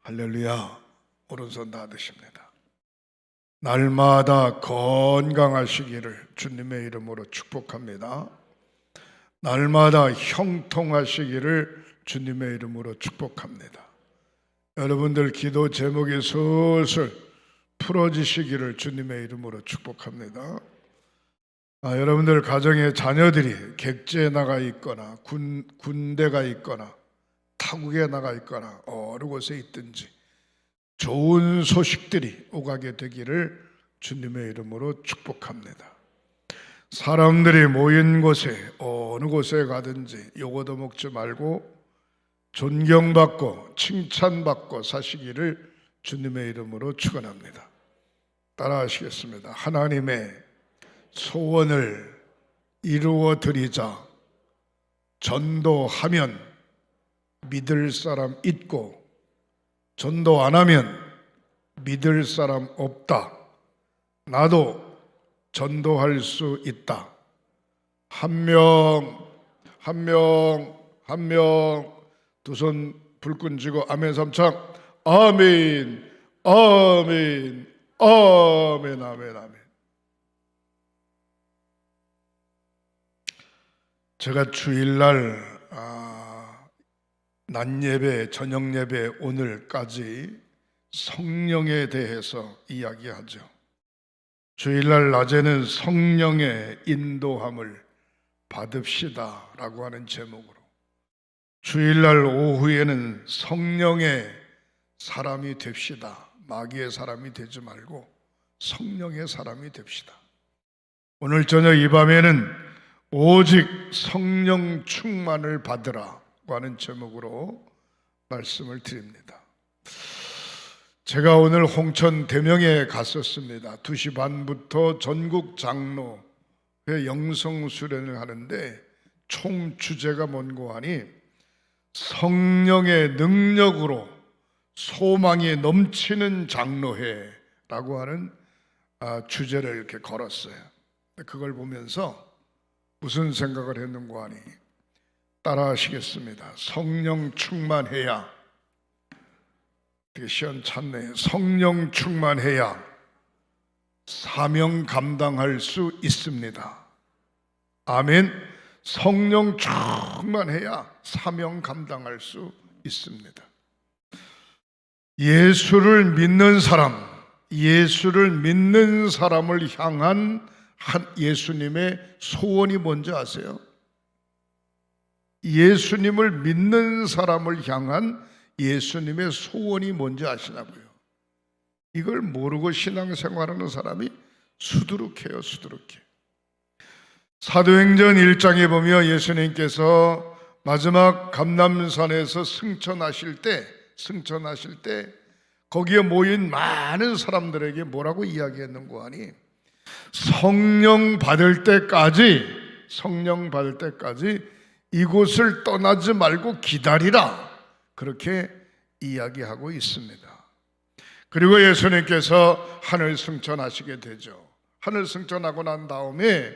할렐루야. 오른손 다 드십니다. 날마다 건강하시기를 주님의 이름으로 축복합니다. 날마다 형통하시기를 주님의 이름으로 축복합니다. 여러분들 기도 제목이 슬슬 풀어지시기를 주님의 이름으로 축복합니다. 여러분들 가정의 자녀들이 객지에 나가 있거나 군대가 있거나 타국에 나가 있거나 어느 곳에 있든지 좋은 소식들이 오가게 되기를 주님의 이름으로 축복합니다. 사람들이 모인 곳에 어느 곳에 가든지 요거도 먹지 말고 존경받고 칭찬받고 사시기를 주님의 이름으로 축원합니다. 따라하시겠습니다. 하나님의 소원을 이루어 드리자. 전도하면 믿을 사람 있고 전도 안 하면 믿을 사람 없다. 나도 전도할 수 있다. 한 명 두 손 불끈 쥐고 아멘 삼창. 아멘 아멘 아멘 아멘 아멘. 제가 주일날 낮 예배, 저녁 예배 오늘까지 성령에 대해서 이야기하죠. 주일날 낮에는 성령의 인도함을 받읍시다 라고 하는 제목으로, 주일날 오후에는 성령의 사람이 됩시다. 마귀의 사람이 되지 말고 성령의 사람이 됩시다. 오늘 저녁 이 밤에는 오직 성령 충만을 받으라 하는 제목으로 말씀을 드립니다. 제가 오늘 홍천 대명에 갔었습니다. 2시 반부터 전국 장로회 영성 수련을 하는데 총 주제가 뭔고 하니 성령의 능력으로 소망이 넘치는 장로회라고 하는 주제를 이렇게 걸었어요. 그걸 보면서 무슨 생각을 했는고 하니 따라하시겠습니다. 성령 충만해야, 되게 시원찮네요. 성령 충만해야 사명 감당할 수 있습니다. 아멘. 성령 충만해야 사명 감당할 수 있습니다. 예수를 믿는 사람을 향한 예수님의 소원이 뭔지 아세요? 예수님을 믿는 사람을 향한 예수님의 소원이 뭔지 아시냐고요? 이걸 모르고 신앙생활하는 사람이 수두룩해요. 수두룩해. 사도행전 1장에 보면 예수님께서 마지막 감람산에서 승천하실 때 거기에 모인 많은 사람들에게 뭐라고 이야기했는고 하니 성령 받을 때까지 이곳을 떠나지 말고 기다리라, 그렇게 이야기하고 있습니다. 그리고 예수님께서 하늘 승천하시게 되죠. 하늘 승천하고 난 다음에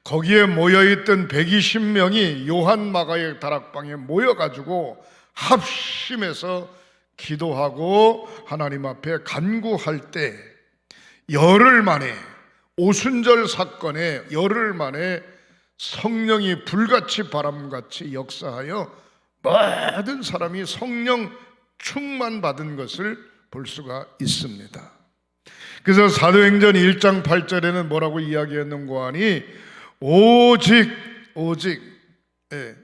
거기에 모여있던 120명이 요한 마가의 다락방에 모여가지고 합심해서 기도하고 하나님 앞에 간구할 때 열흘 만에, 오순절 사건에 열흘 만에 성령이 불같이 바람같이 역사하여 모든 사람이 성령 충만 받은 것을 볼 수가 있습니다. 그래서 사도행전 1장 8절에는 뭐라고 이야기했는고 하니 오직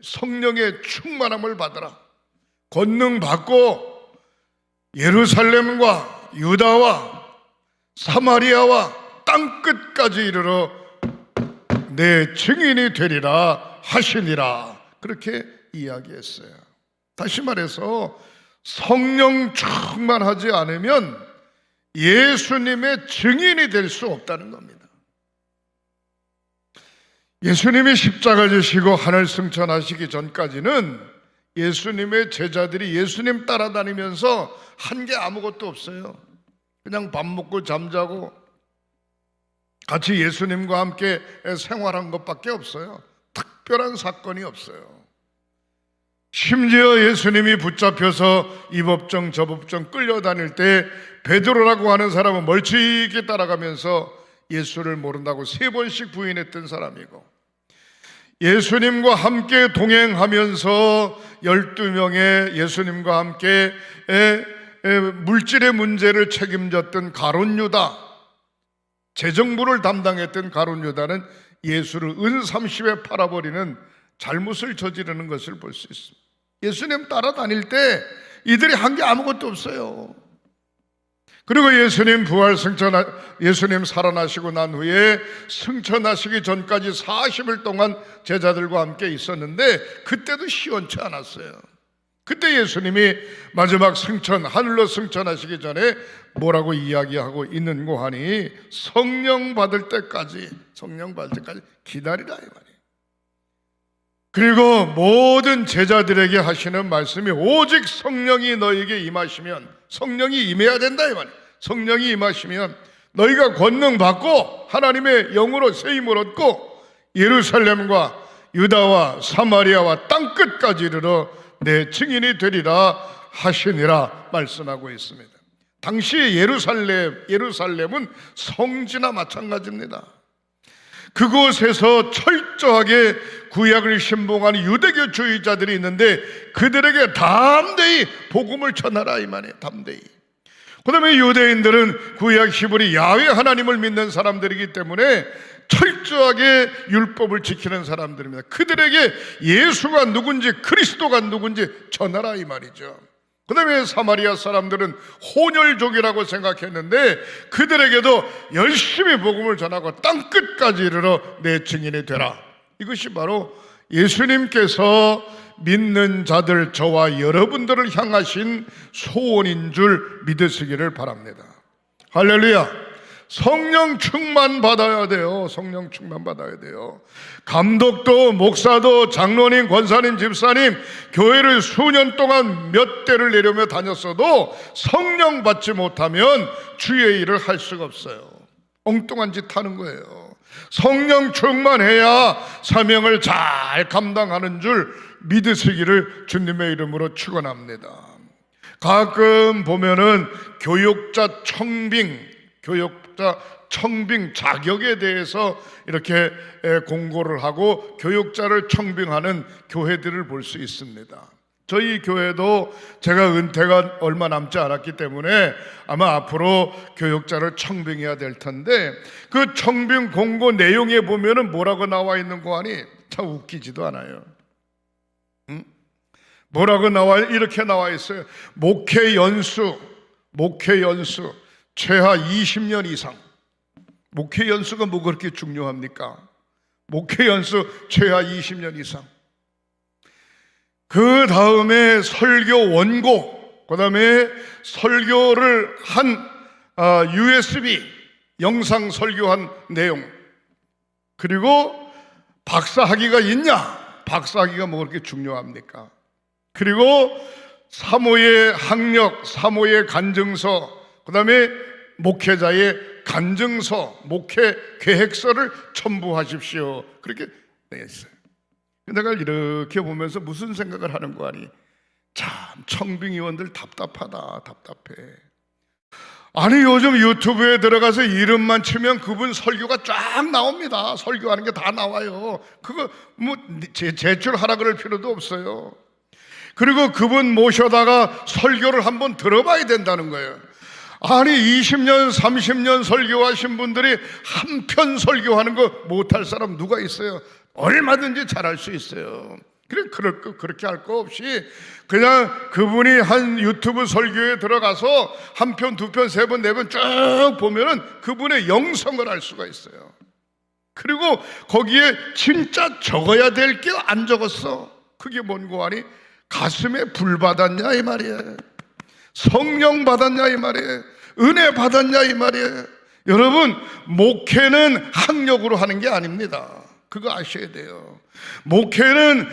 성령의 충만함을 받으라. 권능 받고 예루살렘과 유다와 사마리아와 땅끝까지 이르러 내 증인이 되리라 하시니라, 그렇게 이야기했어요. 다시 말해서 성령 충만하지 않으면 예수님의 증인이 될 수 없다는 겁니다. 예수님이 십자가 지시고 하늘 승천하시기 전까지는 예수님의 제자들이 예수님 따라다니면서 한 게 아무것도 없어요. 그냥 밥 먹고 잠자고 같이 예수님과 함께 생활한 것밖에 없어요. 특별한 사건이 없어요. 심지어 예수님이 붙잡혀서 이 법정 저 법정 끌려다닐 때 베드로라고 하는 사람은 멀찍이 따라가면서 예수를 모른다고 3번씩 부인했던 사람이고, 예수님과 함께 동행하면서 12명의 예수님과 함께 물질의 문제를 책임졌던 가룟 유다, 재정부를 담당했던 가룟 유다는 예수를 은 30에 팔아버리는 잘못을 저지르는 것을 볼 수 있습니다. 예수님 따라다닐 때 이들이 한 게 아무것도 없어요. 그리고 예수님 예수님 살아나시고 난 후에 승천하시기 전까지 40일 동안 제자들과 함께 있었는데 그때도 시원치 않았어요. 그때 예수님이 마지막 하늘로 승천하시기 전에 뭐라고 이야기하고 있는고 하니, 성령 받을 때까지 기다리라 이 말이에요. 그리고 모든 제자들에게 하시는 말씀이, 오직 성령이 너에게 임하시면, 성령이 임해야 된다 이 말이에요. 성령이 임하시면 너희가 권능 받고 하나님의 영으로 세임을 얻고 예루살렘과 유다와 사마리아와 땅끝까지 이르러 내 증인이 되리라 하시니라 말씀하고 있습니다. 당시 예루살렘은 성지나 마찬가지입니다. 그곳에서 철저하게 구약을 신봉하는 유대교주의자들이 있는데 그들에게 담대히 복음을 전하라 이 말이에요. 담대히. 그 다음에 유대인들은 구약 히브리 야훼 하나님을 믿는 사람들이기 때문에 철저하게 율법을 지키는 사람들입니다. 그들에게 예수가 누군지, 그리스도가 누군지 전하라 이 말이죠. 그 다음에 사마리아 사람들은 혼혈족이라고 생각했는데 그들에게도 열심히 복음을 전하고 땅끝까지 이르러 내 증인이 되라. 이것이 바로 예수님께서 믿는 자들, 저와 여러분들을 향하신 소원인 줄 믿으시기를 바랍니다. 할렐루야. 성령 충만 받아야 돼요. 성령 충만 받아야 돼요. 감독도, 목사도, 장로님, 권사님, 집사님, 교회를 수년 동안 몇 대를 내려며 다녔어도 성령 받지 못하면 주의 일을 할 수가 없어요. 엉뚱한 짓 하는 거예요. 성령 충만해야 사명을 잘 감당하는 줄 믿으시기를 주님의 이름으로 축원합니다. 가끔 보면은 교육자 청빙 자격에 대해서 이렇게 공고를 하고 교육자를 청빙하는 교회들을 볼 수 있습니다. 저희 교회도 제가 은퇴가 얼마 남지 않았기 때문에 아마 앞으로 교육자를 청빙해야 될 텐데, 그 청빙 공고 내용에 보면은 뭐라고 나와 있는 거 아니? 참 웃기지도 않아요. 뭐라고 이렇게 나와 있어요. 목회 연수 최하 20년 이상. 목회 연수가 뭐 그렇게 중요합니까? 목회 연수 최하 20년 이상. 그 다음에 설교 원고, 그 다음에 설교를 한 USB 영상 설교한 내용, 그리고 박사학위가 있냐? 박사학위가 뭐 그렇게 중요합니까? 그리고 사모의 학력, 사모의 간증서, 그 다음에 목회자의 간증서, 목회 계획서를 첨부하십시오. 그렇게 되어 있어요. 내가 이렇게 보면서 무슨 생각을 하는 거 아니? 참 청빙위원들 답답하다, 답답해. 아니 요즘 유튜브에 들어가서 이름만 치면 그분 설교가 쫙 나옵니다. 설교하는 게 다 나와요. 그거 뭐 제출하라 그럴 필요도 없어요. 그리고 그분 모셔다가 설교를 한번 들어봐야 된다는 거예요. 아니 20년 30년 설교하신 분들이 한 편 설교하는 거 못할 사람 누가 있어요? 얼마든지 잘할 수 있어요. 그렇게 할 거 없이 그냥 그분이 한 유튜브 설교에 들어가서 한 편, 두 편, 세 번, 네 번 쭉 보면은 그분의 영성을 알 수가 있어요. 그리고 거기에 진짜 적어야 될 게 안 적었어. 그게 뭔고 하니? 가슴에 불 받았냐 이 말이에요. 성령 받았냐 이 말이에요. 은혜 받았냐 이 말이에요. 여러분, 목회는 학력으로 하는 게 아닙니다. 그거 아셔야 돼요. 목회를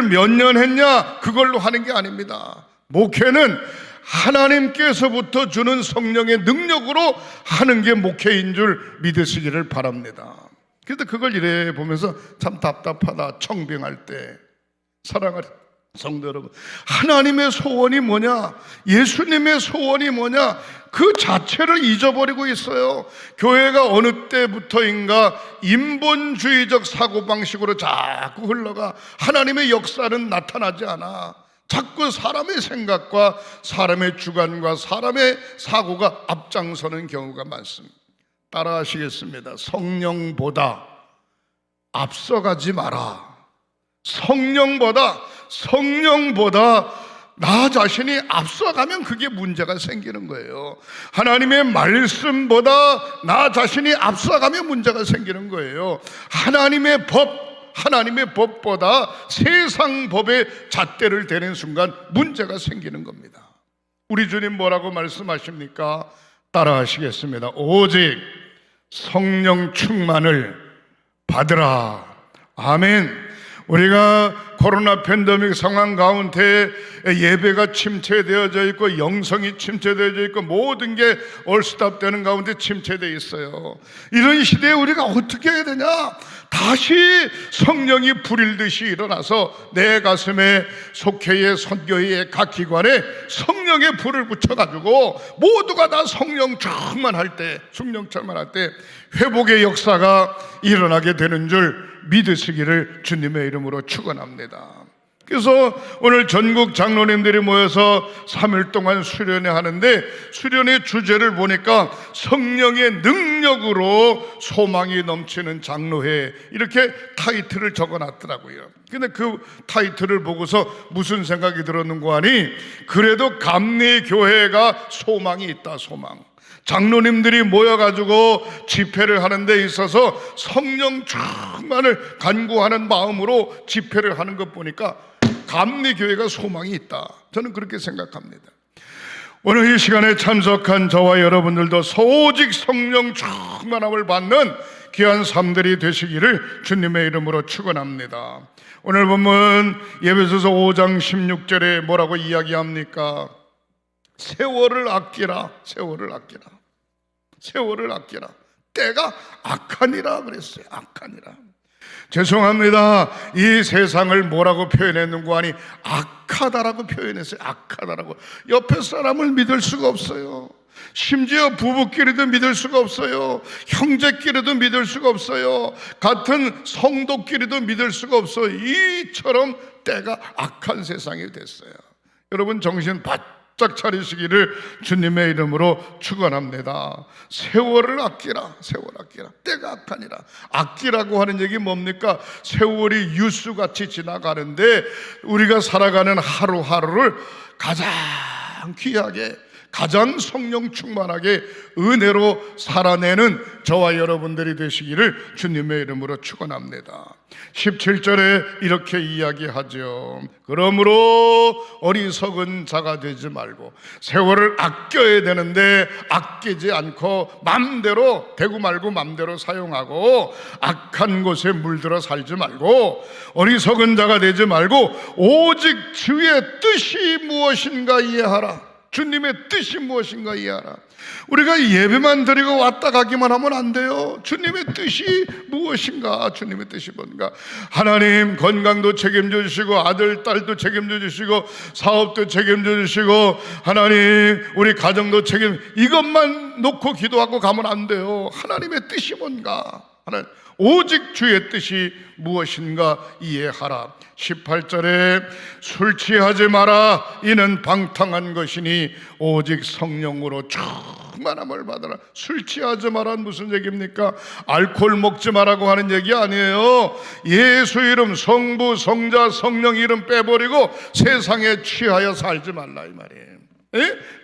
몇 년 했냐 그걸로 하는 게 아닙니다. 목회는 하나님께서부터 주는 성령의 능력으로 하는 게 목회인 줄 믿으시기를 바랍니다. 그래서 그걸 이래 보면서 참 답답하다. 청빙할 때 성도 여러분, 하나님의 소원이 뭐냐, 예수님의 소원이 뭐냐, 그 자체를 잊어버리고 있어요. 교회가 어느 때부터인가 인본주의적 사고방식으로 자꾸 흘러가 하나님의 역사는 나타나지 않아. 자꾸 사람의 생각과 사람의 주관과 사람의 사고가 앞장서는 경우가 많습니다. 따라하시겠습니다. 성령보다 앞서가지 마라. 성령보다 나 자신이 앞서가면 그게 문제가 생기는 거예요. 하나님의 말씀보다 나 자신이 앞서가면 문제가 생기는 거예요. 하나님의 법보다 세상 법에 잣대를 대는 순간 문제가 생기는 겁니다. 우리 주님 뭐라고 말씀하십니까? 따라하시겠습니다. 오직 성령 충만을 받으라. 아멘. 우리가 코로나 팬데믹 상황 가운데 예배가 침체되어져 있고 영성이 침체되어져 있고 모든 게 얼스탑되는 가운데 침체되어 있어요. 이런 시대에 우리가 어떻게 해야 되냐? 다시 성령이 불일듯이 일어나서 내 가슴에 속회의 선교회의 각 기관에 성령의 불을 붙여가지고 모두가 다 성령 충만할 때 회복의 역사가 일어나게 되는 줄 믿으시기를 주님의 이름으로 축원합니다. 그래서 오늘 전국 장로님들이 모여서 3일 동안 수련회 하는데, 수련회 주제를 보니까 성령의 능력으로 소망이 넘치는 장로회, 이렇게 타이틀을 적어놨더라고요. 근데 그 타이틀을 보고서 무슨 생각이 들었는고 하니, 그래도 감리교회가 소망이 있다. 소망. 장로님들이 모여가지고 집회를 하는 데 있어서 성령 충만을 간구하는 마음으로 집회를 하는 것 보니까 감리교회가 소망이 있다. 저는 그렇게 생각합니다. 오늘 이 시간에 참석한 저와 여러분들도 오직 성령 충만함을 받는 귀한 삶들이 되시기를 주님의 이름으로 축원합니다. 오늘 보면 에베소서 5장 16절에 뭐라고 이야기합니까? 세월을 아끼라. 세월을 아끼라. 세월을 아끼라. 때가 악하니라 그랬어요. 악하니라. 죄송합니다. 이 세상을 뭐라고 표현했는고 하니 악하다라고 표현했어요. 악하다라고. 옆에 사람을 믿을 수가 없어요. 심지어 부부끼리도 믿을 수가 없어요. 형제끼리도 믿을 수가 없어요. 같은 성도끼리도 믿을 수가 없어요. 이처럼 때가 악한 세상이 됐어요. 여러분 정신 바짝 차리시기를 주님의 이름으로 축원합니다. 세월을 아끼라. 세월 아끼라. 때가 악하니라. 아끼라고 하는 얘기 뭡니까? 세월이 유수같이 지나가는데 우리가 살아가는 하루하루를 가장 귀하게, 가장 성령 충만하게 은혜로 살아내는 저와 여러분들이 되시기를 주님의 이름으로 축원합니다. 17절에 이렇게 이야기하죠. 그러므로 어리석은 자가 되지 말고, 세월을 아껴야 되는데 아끼지 않고 맘대로 대고 말고 맘대로 사용하고 악한 곳에 물들어 살지 말고, 어리석은 자가 되지 말고 오직 주의 뜻이 무엇인가 이해하라. 주님의 뜻이 무엇인가 이해하라. 우리가 예배만 드리고 왔다 가기만 하면 안 돼요. 주님의 뜻이 무엇인가, 주님의 뜻이 뭔가. 하나님 건강도 책임져 주시고 아들 딸도 책임져 주시고 사업도 책임져 주시고 하나님 우리 가정도 이것만 놓고 기도하고 가면 안 돼요. 하나님의 뜻이 뭔가, 하나님 오직 주의 뜻이 무엇인가 이해하라. 18절에 술 취하지 마라. 이는 방탕한 것이니 오직 성령으로 충만함을 받아라. 술 취하지 마라는 무슨 얘기입니까? 알코올 먹지 마라고 하는 얘기 아니에요. 예수 이름, 성부, 성자, 성령 이름 빼버리고 세상에 취하여 살지 말라 이 말이에요.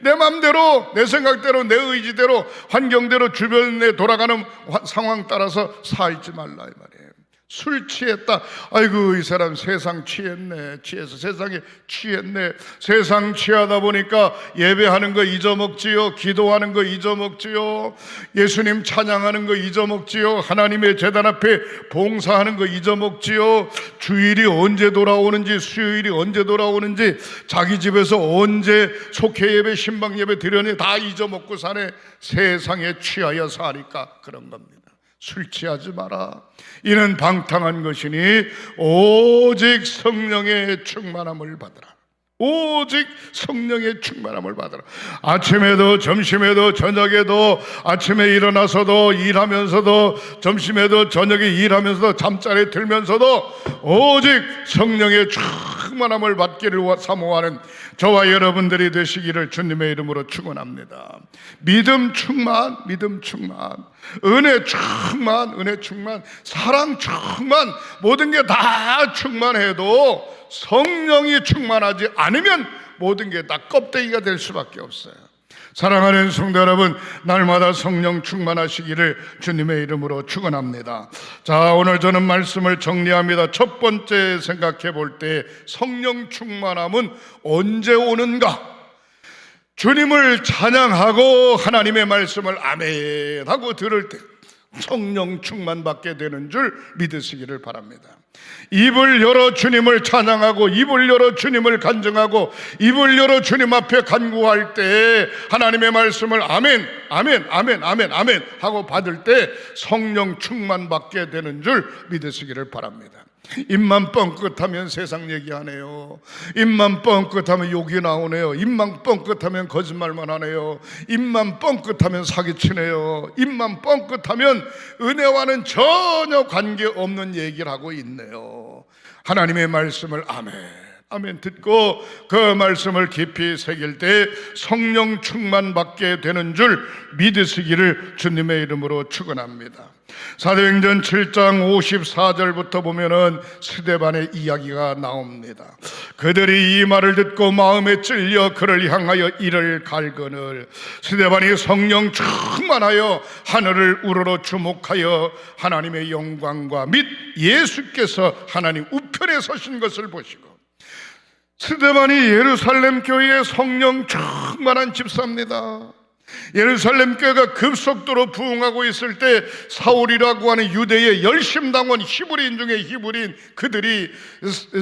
내 맘대로, 내 생각대로, 내 의지대로, 환경대로 주변에 돌아가는 상황 따라서 살지 말라 이 말이에요. 술 취했다. 아이고 이 사람 세상 취했네. 취해서 세상에 취했네. 세상 취하다 보니까 예배하는 거 잊어먹지요. 기도하는 거 잊어먹지요. 예수님 찬양하는 거 잊어먹지요. 하나님의 제단 앞에 봉사하는 거 잊어먹지요. 주일이 언제 돌아오는지, 수요일이 언제 돌아오는지, 자기 집에서 언제 속회 예배, 신방 예배 드려니 다 잊어먹고 사네. 세상에 취하여 사니까 그런 겁니다. 술 취하지 마라. 이는 방탕한 것이니 오직 성령의 충만함을 받으라. 오직 성령의 충만함을 받으라. 아침에도 점심에도 저녁에도, 아침에 일어나서도 일하면서도, 점심에도 저녁에 일하면서도, 잠자리에 들면서도 오직 성령의 충만함을 받기를 사모하는 저와 여러분들이 되시기를 주님의 이름으로 축원합니다. 믿음 충만, 믿음 충만, 은혜 충만, 은혜 충만, 사랑 충만, 모든 게 다 충만해도 성령이 충만하지 않으면 모든 게 다 껍데기가 될 수밖에 없어요. 사랑하는 성도 여러분, 날마다 성령 충만하시기를 주님의 이름으로 축원합니다. 자, 오늘 저는 말씀을 정리합니다. 첫 번째 생각해 볼 때 성령 충만함은 언제 오는가? 주님을 찬양하고 하나님의 말씀을 아멘 하고 들을 때 성령 충만받게 되는 줄 믿으시기를 바랍니다. 입을 열어 주님을 찬양하고, 입을 열어 주님을 간증하고, 입을 열어 주님 앞에 간구할 때 하나님의 말씀을 아멘, 아멘, 아멘, 아멘, 아멘 하고 받을 때 성령 충만받게 되는 줄 믿으시기를 바랍니다. 입만 뻥끗하면 세상 얘기하네요. 입만 뻥끗하면 욕이 나오네요. 입만 뻥끗하면 거짓말만 하네요. 입만 뻥끗하면 사기치네요. 입만 뻥끗하면 은혜와는 전혀 관계없는 얘기를 하고 있네요. 하나님의 말씀을 아멘, 아멘 듣고 그 말씀을 깊이 새길 때 성령 충만받게 되는 줄 믿으시기를 주님의 이름으로 축원합니다. 사도행전 7장 54절부터 보면은 스데반의 이야기가 나옵니다. 그들이 이 말을 듣고 마음에 찔려 그를 향하여 이를 갈거늘 스데반이 성령 충만하여 하늘을 우러러 주목하여 하나님의 영광과 및 예수께서 하나님 우편에 서신 것을 보시고, 스데반이 예루살렘 교회의 성령 충만한 집사입니다. 예루살렘 교회가 급속도로 부흥하고 있을 때 사울이라고 하는 유대의 열심당원 히브리인 중에 히브리인 그들이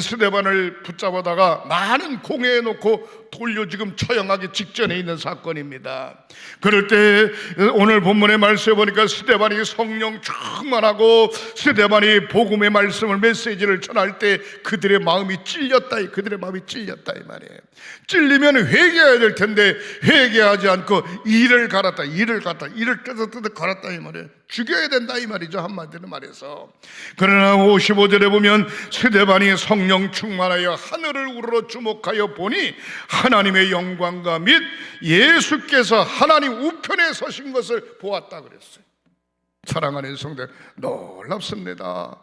스데반을 붙잡아다가 많은 공회에 놓고 돌려 지금 처형하기 직전에 있는 사건입니다. 그럴 때 오늘 본문의 말씀에 보니까 스데반이 성령 충만하고 스데반이 복음의 말씀을 메시지를 전할 때 그들의 마음이 찔렸다, 그들의 마음이 찔렸다 이 말이에요. 찔리면 회개해야 될 텐데 회개하지 않고 이를 갈았다, 이를 갔다, 이를 뜯어 갈았다 이 말이에요. 죽여야 된다 이 말이죠, 한마디로 말해서. 그러나 55절에 보면 스데반이 성령 충만하여 하늘을 우러러 주목하여 보니 하나님의 영광과 및 예수께서 하나님 우편에 서신 것을 보았다 그랬어요. 사랑하는 성도, 놀랍습니다.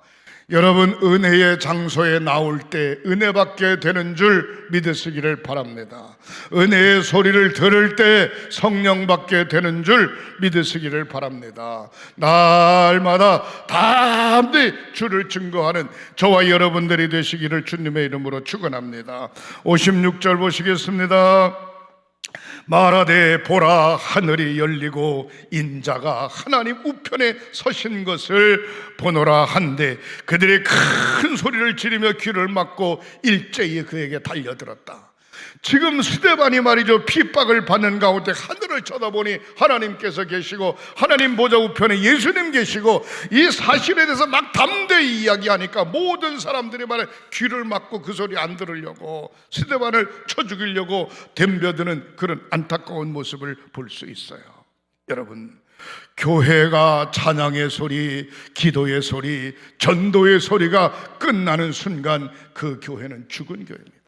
여러분, 은혜의 장소에 나올 때 은혜 받게 되는 줄 믿으시기를 바랍니다. 은혜의 소리를 들을 때 성령 받게 되는 줄 믿으시기를 바랍니다. 날마다 담대히 주를 증거하는 저와 여러분들이 되시기를 주님의 이름으로 축원합니다. 56절 보시겠습니다. 말하되 보라, 하늘이 열리고 인자가 하나님 우편에 서신 것을 보노라 한데 그들이 큰 소리를 지르며 귀를 막고 일제히 그에게 달려들었다. 지금 스데반이 말이죠, 핍박을 받는 가운데 하늘을 쳐다보니 하나님께서 계시고 하나님 보좌 우편에 예수님 계시고 이 사실에 대해서 막 담대히 이야기하니까 모든 사람들이 말해 귀를 막고 그 소리 안 들으려고 스데반을 쳐 죽이려고 덤벼드는 그런 안타까운 모습을 볼 수 있어요. 여러분, 교회가 찬양의 소리, 기도의 소리, 전도의 소리가 끝나는 순간 그 교회는 죽은 교회입니다.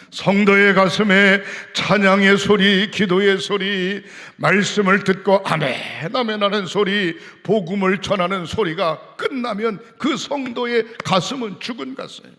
성도의 가슴에 찬양의 소리, 기도의 소리, 말씀을 듣고 아멘 아멘 하는 소리, 복음을 전하는 소리가 끝나면 그 성도의 가슴은 죽은 가슴이에요.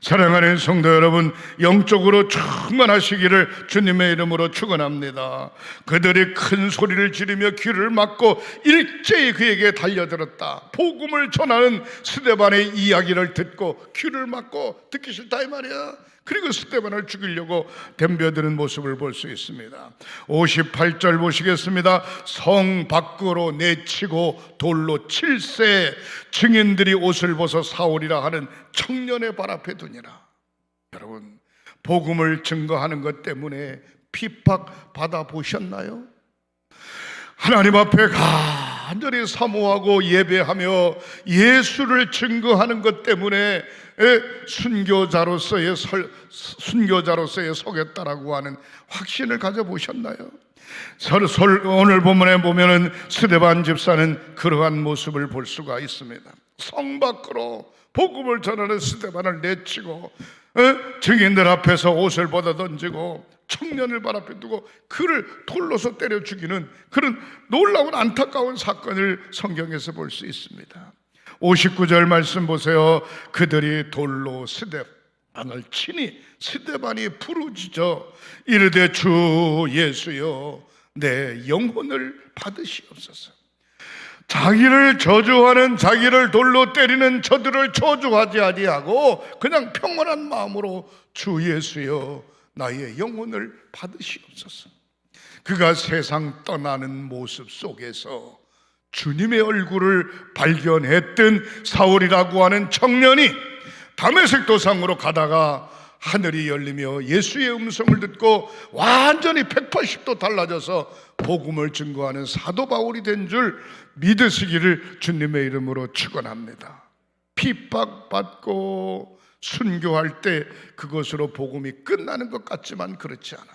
사랑하는 성도 여러분, 영적으로 충만하시기를 주님의 이름으로 축원합니다. 그들이 큰 소리를 지르며 귀를 막고 일제히 그에게 달려들었다. 복음을 전하는 스데반의 이야기를 듣고 귀를 막고 듣기 싫다 이 말이야. 그리고 스데반을 죽이려고 덤벼드는 모습을 볼 수 있습니다. 58절 보시겠습니다. 성 밖으로 내치고 돌로 칠세 증인들이 옷을 벗어 사울이라 하는 청년의 발 앞에 두니라. 여러분, 복음을 증거하는 것 때문에 핍박 받아 보셨나요? 하나님 앞에 간절히 사모하고 예배하며 예수를 증거하는 것 때문에 순교자로서의 서겠다라고 하는 확신을 가져보셨나요? 오늘 본문에 보면은 스데반 집사는 그러한 모습을 볼 수가 있습니다. 성 밖으로 복음을 전하는 스데반을 내치고 증인들 앞에서 옷을 벗어 던지고 청년을 발 앞에 두고 그를 돌로서 때려 죽이는 그런 놀라운 안타까운 사건을 성경에서 볼 수 있습니다. 59절 말씀 보세요. 그들이 돌로 스데반을 치니 스데반이 부르짖어 이르되 주 예수여 내 영혼을 받으시옵소서. 자기를 저주하는, 자기를 돌로 때리는 저들을 저주하지 아니하고 그냥 평온한 마음으로 주 예수여 나의 영혼을 받으시옵소서. 그가 세상 떠나는 모습 속에서 주님의 얼굴을 발견했던 사울이라고 하는 청년이 다메섹 도상으로 가다가 하늘이 열리며 예수의 음성을 듣고 완전히 180도 달라져서 복음을 증거하는 사도 바울이 된 줄 믿으시기를 주님의 이름으로 축원합니다. 핍박받고 순교할 때 그것으로 복음이 끝나는 것 같지만 그렇지 않아.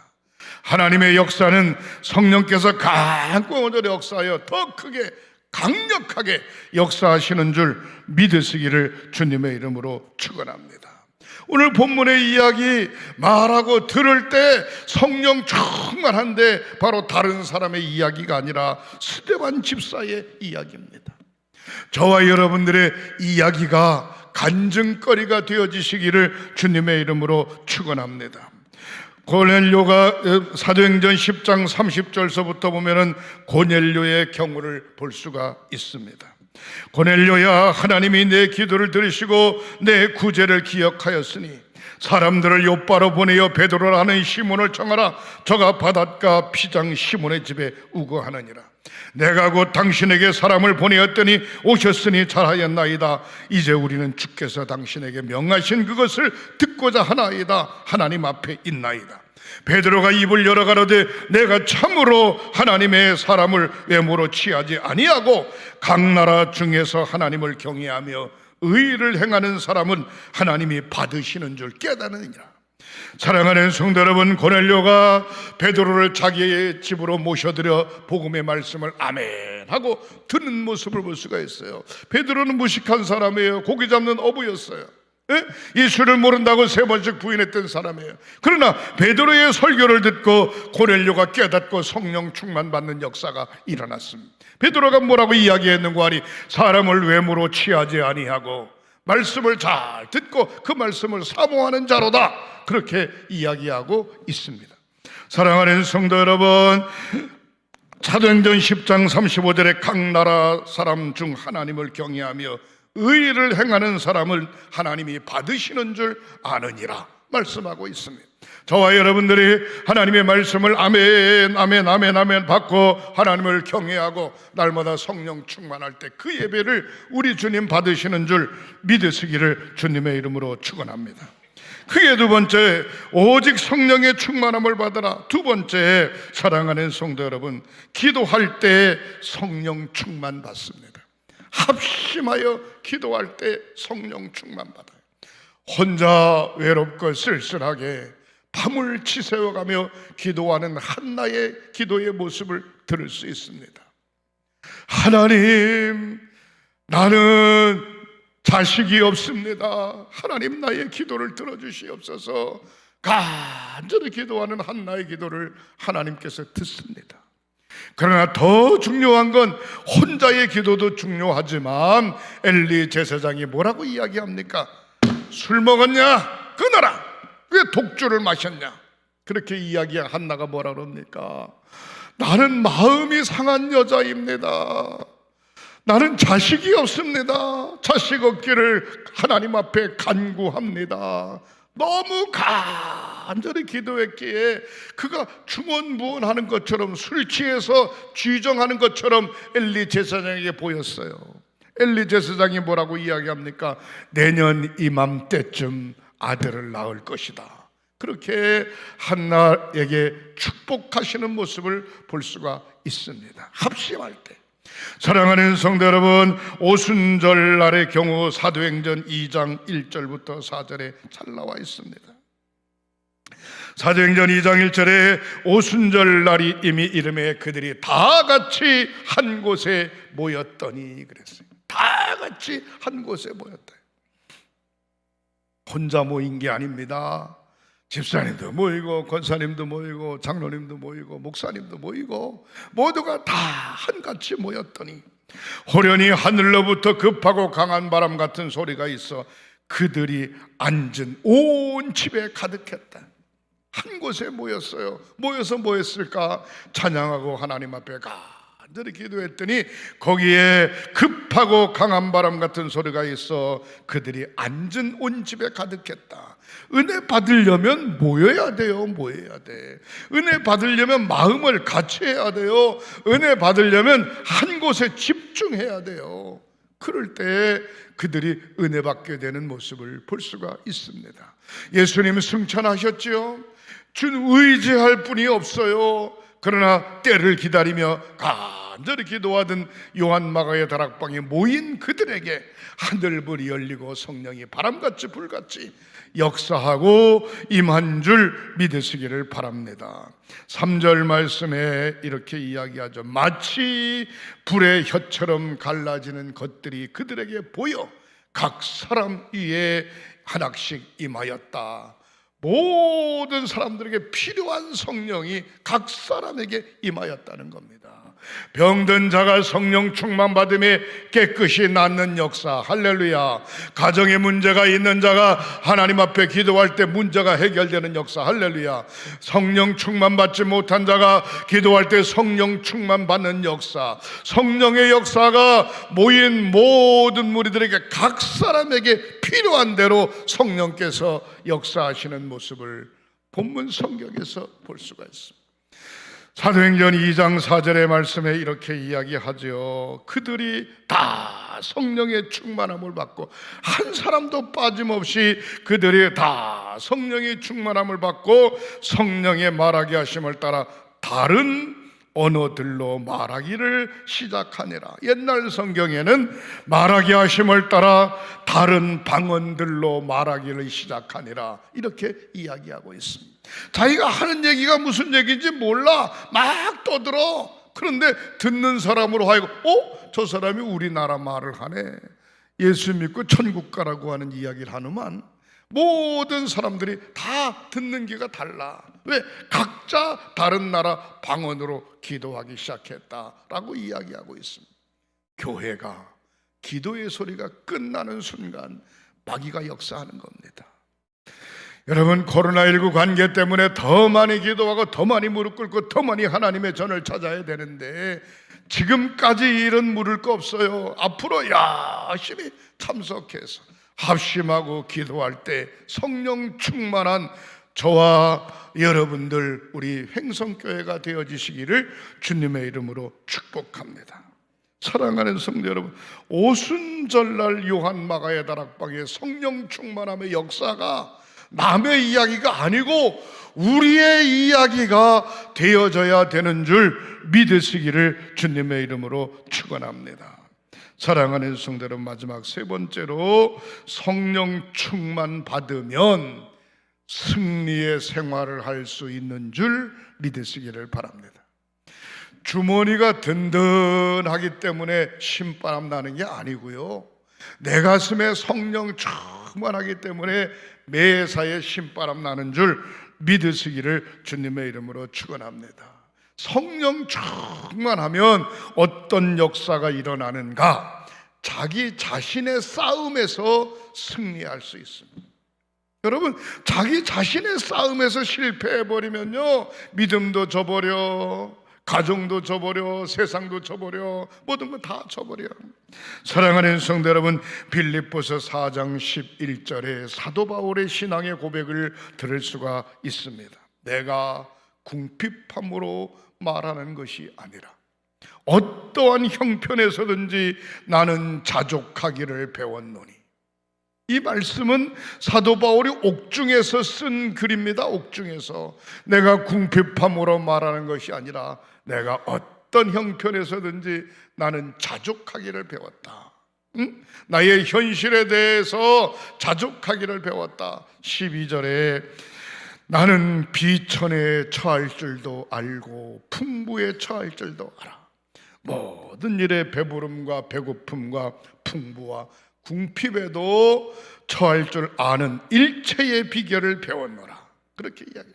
하나님의 역사는 성령께서 강권으로 역사하여 더 크게 강력하게 역사하시는 줄 믿으시기를 주님의 이름으로 축원합니다. 오늘 본문의 이야기 말하고 들을 때 성령 충만한데 바로 다른 사람의 이야기가 아니라 스데반 집사의 이야기입니다. 저와 여러분들의 이야기가 간증거리가 되어지시기를 주님의 이름으로 축원합니다. 고넬료가 사도행전 10장 30절서부터 보면은 고넬료의 경우를 볼 수가 있습니다. 고넬료야 하나님이 내 기도를 들으시고 내 구제를 기억하였으니 사람들을 욥바로 보내어 베드로라 하는 시몬을 청하라. 저가 바닷가 피장 시몬의 집에 우거하느니라. 내가 곧 당신에게 사람을 보내었더니 오셨으니 잘하였나이다. 이제 우리는 주께서 당신에게 명하신 그것을 듣고자 하나이다. 하나님 앞에 있나이다. 베드로가 입을 열어 가로되 내가 참으로 하나님의 사람을 외모로 취하지 아니하고 각 나라 중에서 하나님을 경외하며 의를 행하는 사람은 하나님이 받으시는 줄 깨닫느니라. 사랑하는 성도 여러분, 고넬료가 베드로를 자기의 집으로 모셔들여 복음의 말씀을 아멘 하고 듣는 모습을 볼 수가 있어요. 베드로는 무식한 사람이에요. 고기 잡는 어부였어요. 예수를 모른다고 3번씩 부인했던 사람이에요. 그러나 베드로의 설교를 듣고 고넬료가 깨닫고 성령 충만 받는 역사가 일어났습니다. 베드로가 뭐라고 이야기했는가 하니 사람을 외모로 취하지 아니하고 말씀을 잘 듣고 그 말씀을 사모하는 자로다, 그렇게 이야기하고 있습니다. 사랑하는 성도 여러분, 사도행전 10장 35절에 각 나라 사람 중 하나님을 경외하며 의를 행하는 사람을 하나님이 받으시는 줄 아느니라 말씀하고 있습니다. 저와 여러분들이 하나님의 말씀을 아멘 아멘 아멘 아멘 받고 하나님을 경외하고 날마다 성령 충만할 때 그 예배를 우리 주님 받으시는 줄 믿으시기를 주님의 이름으로 축원합니다. 그게 두 번째, 오직 성령의 충만함을 받으라. 두 번째, 사랑하는 성도 여러분, 기도할 때 성령 충만 받습니다. 합심하여 기도할 때 성령 충만 받아요. 혼자 외롭고 쓸쓸하게 밤을 치새워가며 기도하는 한나의 기도의 모습을 들을 수 있습니다. 하나님, 나는 자식이 없습니다. 하나님, 나의 기도를 들어주시옵소서. 간절히 기도하는 한나의 기도를 하나님께서 듣습니다. 그러나 더 중요한 건 혼자의 기도도 중요하지만 엘리 제사장이 뭐라고 이야기합니까? 술 먹었냐? 끊어라. 왜 독주를 마셨냐? 그렇게 이야기한 한나가 뭐라 그럽니까? 나는 마음이 상한 여자입니다. 나는 자식이 없습니다. 자식 없기를 하나님 앞에 간구합니다. 너무 간절히 기도했기에 그가 중언부언하는 것처럼 술 취해서 쥐정하는 것처럼 엘리 제사장에게 보였어요. 엘리 제사장이 뭐라고 이야기합니까? 내년 이맘때쯤 아들을 낳을 것이다. 그렇게 한나에게 축복하시는 모습을 볼 수가 있습니다. 합심할 때 사랑하는 성도 여러분, 오순절 날의 경우 사도행전 2장 1절부터 4절에 잘 나와 있습니다. 사도행전 2장 1절에 오순절 날이 이미 이름에 그들이 다 같이 한 곳에 모였더니 그랬어요. 다 같이 한 곳에 모였다. 혼자 모인 게 아닙니다. 집사님도 모이고 권사님도 모이고 장로님도 모이고 목사님도 모이고 모두가 다 한같이 모였더니 호련히 하늘로부터 급하고 강한 바람 같은 소리가 있어 그들이 앉은 온 집에 가득했다. 한 곳에 모였어요. 모여서 뭐 했을까? 찬양하고 하나님 앞에 간절히 기도했더니 거기에 급하고 강한 바람 같은 소리가 있어 그들이 앉은 온 집에 가득했다. 은혜 받으려면 모여야 돼요. 모여야 돼. 은혜 받으려면 마음을 같이 해야 돼요. 은혜 받으려면 한 곳에 집중해야 돼요. 그럴 때 그들이 은혜 받게 되는 모습을 볼 수가 있습니다. 예수님 승천하셨지요. 준 의지할 뿐이 없어요. 그러나 때를 기다리며 간절히 기도하던 요한 마가의 다락방에 모인 그들에게 하늘문이 열리고 성령이 바람같이 불같이 역사하고 임한 줄 믿으시기를 바랍니다. 3절 말씀에 이렇게 이야기하죠. 마치 불의 혀처럼 갈라지는 것들이 그들에게 보여 각 사람 위에 하나씩 임하였다. 모든 사람들에게 필요한 성령이 각 사람에게 임하였다는 겁니다. 병든 자가 성령 충만 받음에 깨끗이 낫는 역사, 할렐루야. 가정에 문제가 있는 자가 하나님 앞에 기도할 때 문제가 해결되는 역사, 할렐루야. 성령 충만 받지 못한 자가 기도할 때 성령 충만 받는 역사, 성령의 역사가 모인 모든 무리들에게 각 사람에게 필요한 대로 성령께서 역사하시는 모습을 본문 성경에서 볼 수가 있습니다. 사도행전 2장 4절의 말씀에 이렇게 이야기하죠. 그들이 다 성령의 충만함을 받고 한 사람도 빠짐없이 그들이 다 성령의 충만함을 받고 성령의 말하게 하심을 따라 다른 언어들로 말하기를 시작하니라. 옛날 성경에는 말하게 하심을 따라 다른 방언들로 말하기를 시작하니라 이렇게 이야기하고 있습니다. 자기가 하는 얘기가 무슨 얘기인지 몰라 막 떠들어. 그런데 듣는 사람으로 하여금 저 사람이 우리나라 말을 하네. 예수 믿고 천국 가라고 하는 이야기를 하는만 모든 사람들이 다 듣는 귀가 달라. 왜? 각자 다른 나라 방언으로 기도하기 시작했다라고 이야기하고 있습니다. 교회가 기도의 소리가 끝나는 순간 마귀가 역사하는 겁니다. 여러분, 코로나19 관계 때문에 더 많이 기도하고 더 많이 무릎 꿇고 더 많이 하나님의 전을 찾아야 되는데 지금까지 일은 물을 거 없어요. 앞으로 열심히 참석해서 합심하고 기도할 때 성령 충만한 저와 여러분들 우리 횡성교회가 되어지시기를 주님의 이름으로 축복합니다. 사랑하는 성도 여러분, 오순절날 요한 마가의 다락방에 성령 충만함의 역사가 남의 이야기가 아니고 우리의 이야기가 되어져야 되는 줄 믿으시기를 주님의 이름으로 축원합니다. 사랑하는 성도 여러분, 마지막 세 번째로 성령 충만 받으면 승리의 생활을 할 수 있는 줄 믿으시기를 바랍니다. 주머니가 든든하기 때문에 신바람 나는 게 아니고요, 내 가슴에 성령 충만하기 때문에 매사에 신바람 나는 줄 믿으시기를 주님의 이름으로 축원합니다. 성령 충만하면 어떤 역사가 일어나는가? 자기 자신의 싸움에서 승리할 수 있습니다. 여러분, 자기 자신의 싸움에서 실패해버리면요, 믿음도 져버려, 가정도 져버려, 세상도 져버려, 모든 거 다 져버려. 사랑하는 성도 여러분, 빌립보서 4장 11절에 사도 바울의 신앙의 고백을 들을 수가 있습니다. 내가 궁핍함으로 말하는 것이 아니라 어떠한 형편에서든지 나는 자족하기를 배웠노니. 이 말씀은 사도 바울이 옥중에서 쓴 글입니다. 옥중에서 내가 궁핍함으로 말하는 것이 아니라 내가 어떤 형편에서든지 나는 자족하기를 배웠다. 응? 나의 현실에 대해서 자족하기를 배웠다. 12절에 나는 비천에 처할 줄도 알고 풍부에 처할 줄도 알아. 모든 일에 배부름과 배고픔과 풍부와 궁핍에도 처할 줄 아는 일체의 비결을 배웠노라. 그렇게 이야기해요.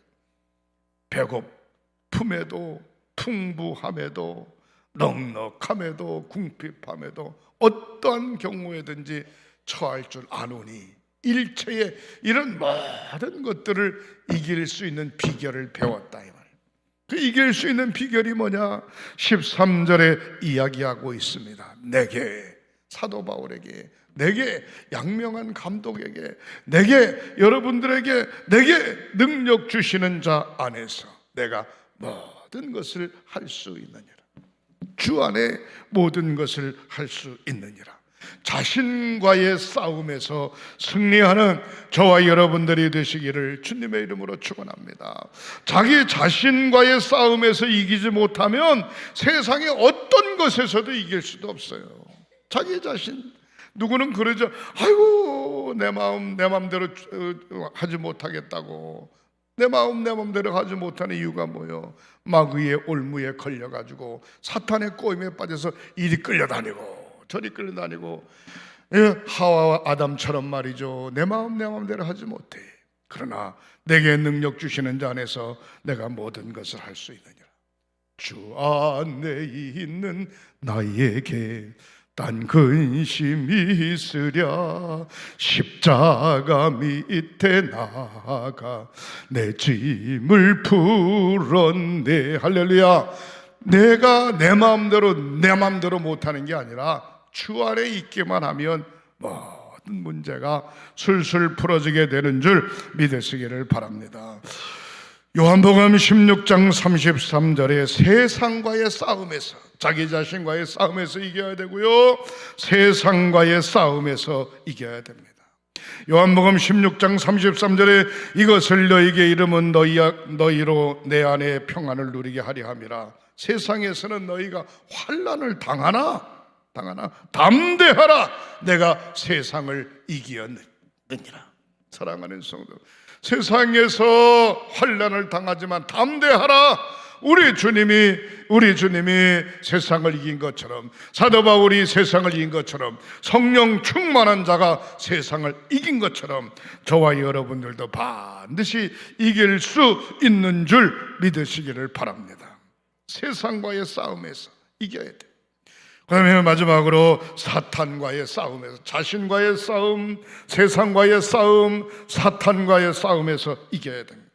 배고픔에도 풍부함에도 넉넉함에도 궁핍함에도 어떠한 경우에든지 처할 줄 아노니 일체의 이런 모든 것들을 이길 수 있는 비결을 배웠다 이 말이에요. 그 이길 수 있는 비결이 뭐냐? 13절에 이야기하고 있습니다. 내게, 사도 바울에게, 내게, 양명한 감독에게, 내게, 여러분들에게, 내게 능력 주시는 자 안에서 내가 모든 것을 할 수 있느니라. 주 안에 모든 것을 할 수 있느니라. 자신과의 싸움에서 승리하는 저와 여러분들이 되시기를 주님의 이름으로 축원합니다. 자기 자신과의 싸움에서 이기지 못하면 세상의 어떤 것에서도 이길 수도 없어요. 자기 자신. 누구는 그러죠. 아이고 내 마음 내 맘대로 하지 못하겠다고. 내 마음 내 맘대로 하지 못하는 이유가 뭐예요? 마귀의 올무에 걸려가지고 사탄의 꼬임에 빠져서 이리 끌려다니고 저리 끌려다니고, 하와와 아담처럼 말이죠. 내 마음 내 맘대로 하지 못해. 그러나 내게 능력 주시는 자 안에서 내가 모든 것을 할 수 있느니라. 주 안에 있는 나에게 딴 근심이 있으랴. 십자가 밑에 나가 내 짐을 풀었네. 할렐루야. 내가 내 마음대로 못하는 게 아니라 주 안에 있기만 하면 모든 문제가 술술 풀어지게 되는 줄 믿으시기를 바랍니다. 요한복음 16장 33절에 세상과의 싸움에서, 자기 자신과의 싸움에서 이겨야 되고요, 세상과의 싸움에서 이겨야 됩니다. 요한복음 16장 33절에 이것을 너희에게 이르면 너희로 내 안에 평안을 누리게 하려 함이라. 세상에서는 너희가 환난을 당하나 담대하라. 내가 세상을 이기었느니라. 사랑하는 성도, 세상에서 환난을 당하지만 담대하라. 우리 주님이 세상을 이긴 것처럼, 사도 바울이 세상을 이긴 것처럼, 성령 충만한 자가 세상을 이긴 것처럼 저와 여러분들도 반드시 이길 수 있는 줄 믿으시기를 바랍니다. 세상과의 싸움에서 이겨야 돼요. 그다음에 마지막으로 사탄과의 싸움에서, 자신과의 싸움, 세상과의 싸움, 사탄과의 싸움에서 이겨야 됩니다.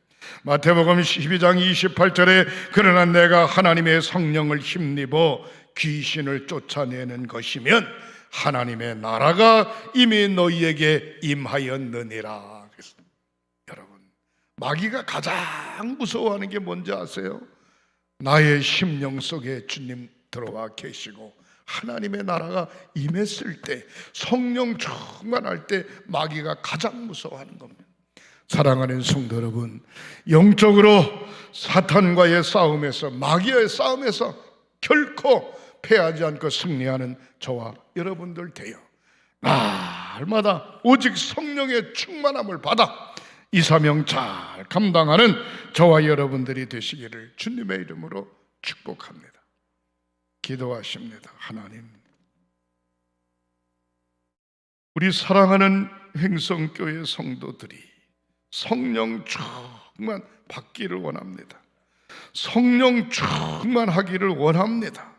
마태복음 12장 28절에 그러나 내가 하나님의 성령을 힘입어 귀신을 쫓아내는 것이면 하나님의 나라가 이미 너희에게 임하였느니라. 그래서 여러분, 마귀가 가장 무서워하는 게 뭔지 아세요? 나의 심령 속에 주님 들어와 계시고 하나님의 나라가 임했을 때, 성령 충만할 때 마귀가 가장 무서워하는 겁니다. 사랑하는 성도 여러분, 영적으로 사탄과의 싸움에서, 마귀의 싸움에서 결코 패하지 않고 승리하는 저와 여러분들 되어 날마다 오직 성령의 충만함을 받아 이 사명 잘 감당하는 저와 여러분들이 되시기를 주님의 이름으로 축복합니다. 기도하십니다. 하나님, 우리 사랑하는 횡성교회 성도들이 성령 충만 받기를 원합니다. 성령 충만하기를 원합니다.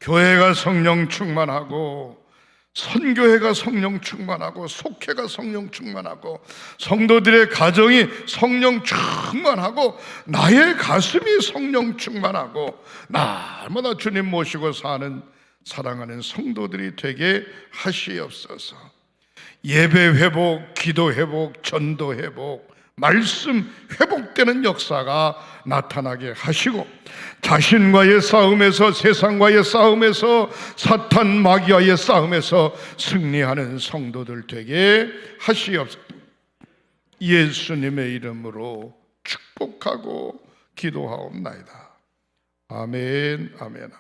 교회가 성령 충만하고, 선교회가 성령 충만하고, 속회가 성령 충만하고, 성도들의 가정이 성령 충만하고, 나의 가슴이 성령 충만하고, 날마다 주님 모시고 사는 사랑하는 성도들이 되게 하시옵소서. 예배 회복, 기도 회복, 전도 회복, 말씀 회복되는 역사가 나타나게 하시고, 자신과의 싸움에서, 세상과의 싸움에서, 사탄 마귀와의 싸움에서 승리하는 성도들 되게 하시옵소서. 예수님의 이름으로 축복하고 기도하옵나이다. 아멘, 아멘.